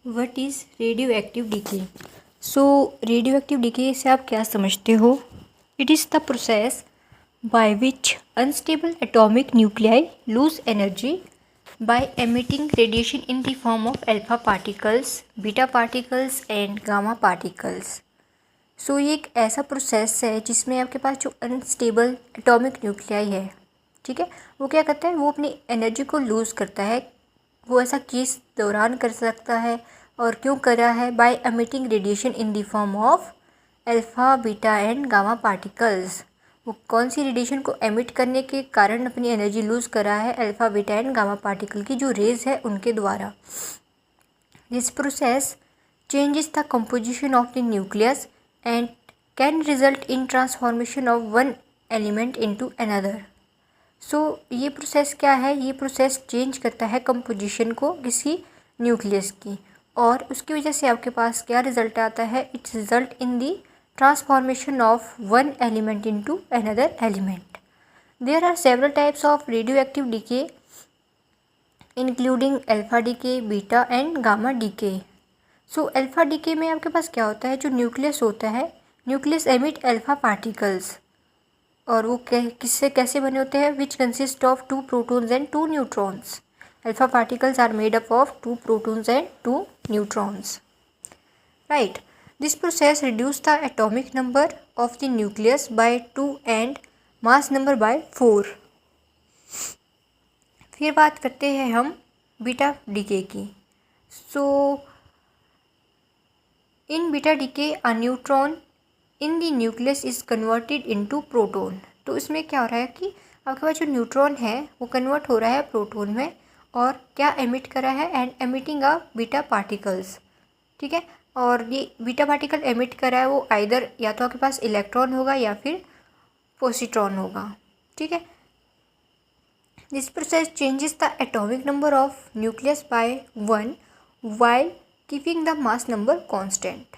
What is radio active decay? So radio active decay से आप क्या समझते हो? It is the process by which unstable atomic nuclei lose energy by emitting radiation in the form of alpha particles, beta particles and gamma particles. सो ये एक ऐसा process है जिसमें आपके पास जो अनस्टेबल एटॉमिक न्यूक्लियाई है, ठीक है, वो क्या करता है, वो अपनी एनर्जी को लूज़ करता है। वो ऐसा किस दौरान कर सकता है और क्यों कर रहा है? By emitting radiation in the form of alpha beta and gamma particles. वो कौन सी रेडिएशन को एमिट करने के कारण अपनी एनर्जी लूज़ कर रहा है? Alpha beta and gamma particle की जो रेज है उनके द्वारा। This process changes the composition of the nucleus and can result in transformation of one element into another. So ये प्रोसेस क्या है? ये प्रोसेस चेंज करता है कंपोजिशन को किसी न्यूक्लियस की, और उसकी वजह से आपके पास क्या रिजल्ट आता है? It's result in the transformation of one element into another element. There are several types of radioactive decay including alpha decay, beta and gamma decay. So alpha decay में आपके पास क्या होता है? जो न्यूक्लियस होता है, न्यूक्लियस एमिट अल्फा पार्टिकल्स, और वो किससे कैसे बने होते हैं? Which consist of 2 protons and 2 neutrons. Alpha particles are made up of 2 protons and 2 neutrons. Right. This process reduces the atomic number of the nucleus by 2 and mass number by 4. फिर बात करते हैं हम बीटा डीके की. So in beta decay a neutron in the nucleus is converted into proton. तो इसमें क्या हो रहा है कि आपके पास जो न्यूट्रॉन है वो कन्वर्ट हो रहा है प्रोटॉन में, और क्या एमिट कर रहा है? And emitting a beta particles, ठीक है. और ये बीटा पार्टिकल एमिट कर रहा है वो आइदर या तो आपके पास इलेक्ट्रॉन होगा या फिर पॉजिट्रॉन होगा, ठीक है. This process changes the atomic number of nucleus by 1 while keeping the mass number constant.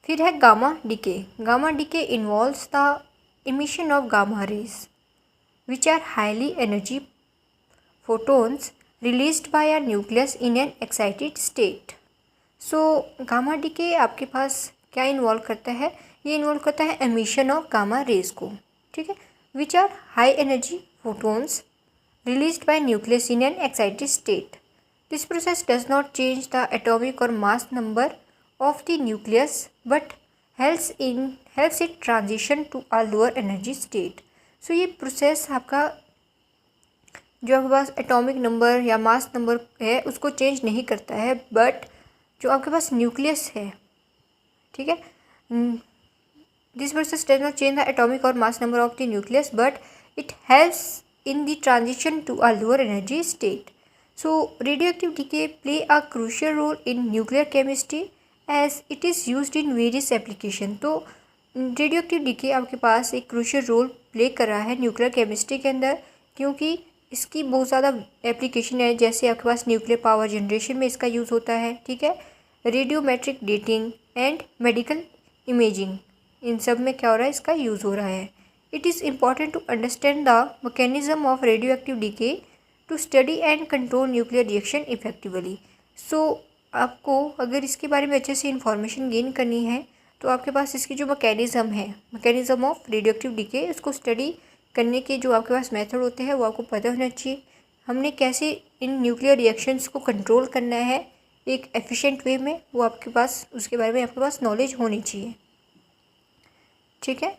फिर है gamma decay. Gamma decay involves the emission of gamma rays which are highly energy photons released by a nucleus in an excited state. So gamma decay आपके पास क्या involve करता है? ये involve करता है एमिशन ऑफ गामा रेज को, ठीक है, which are high energy photons released by nucleus in an excited state. This process does not change the atomic or mass number of the nucleus but helps it transition to a lower energy state. So ये process आपका जो आपके पास atomic number या mass number है उसको change नहीं करता है, बट जो आपके पास न्यूक्लियस है, ठीक है, this process does not change the atomic or mass number of the nucleus but it helps in the transition to a lower energy state. So radioactive decay play a crucial role in nuclear chemistry as it is used in various application. तो radioactive decay आपके पास एक crucial role play कर रहा है nuclear chemistry के अंदर, क्योंकि इसकी बहुत ज़्यादा एप्लीकेशन है. जैसे आपके पास न्यूक्लियर पावर जनरेशन में इसका यूज़ होता है, ठीक है, radiometric dating and medical imaging, इन सब में क्या हो रहा है? इसका यूज़ हो रहा है. It is important to understand the mechanism of radio active decay to study and control nuclear reaction effectively. So आपको अगर इसके बारे में अच्छे से इंफॉर्मेशन गेन करनी है तो आपके पास इसकी जो मैकेनिज़्म है, mechanism of radio active decay, उसको स्टडी करने के जो आपके पास मेथड होते हैं वो आपको पता होना चाहिए. हमने कैसे इन न्यूक्लियर रिएक्शंस को कंट्रोल करना है एक एफिशिएंट वे में, वो आपके पास उसके बारे में आपके पास नॉलेज होनी चाहिए, ठीक है.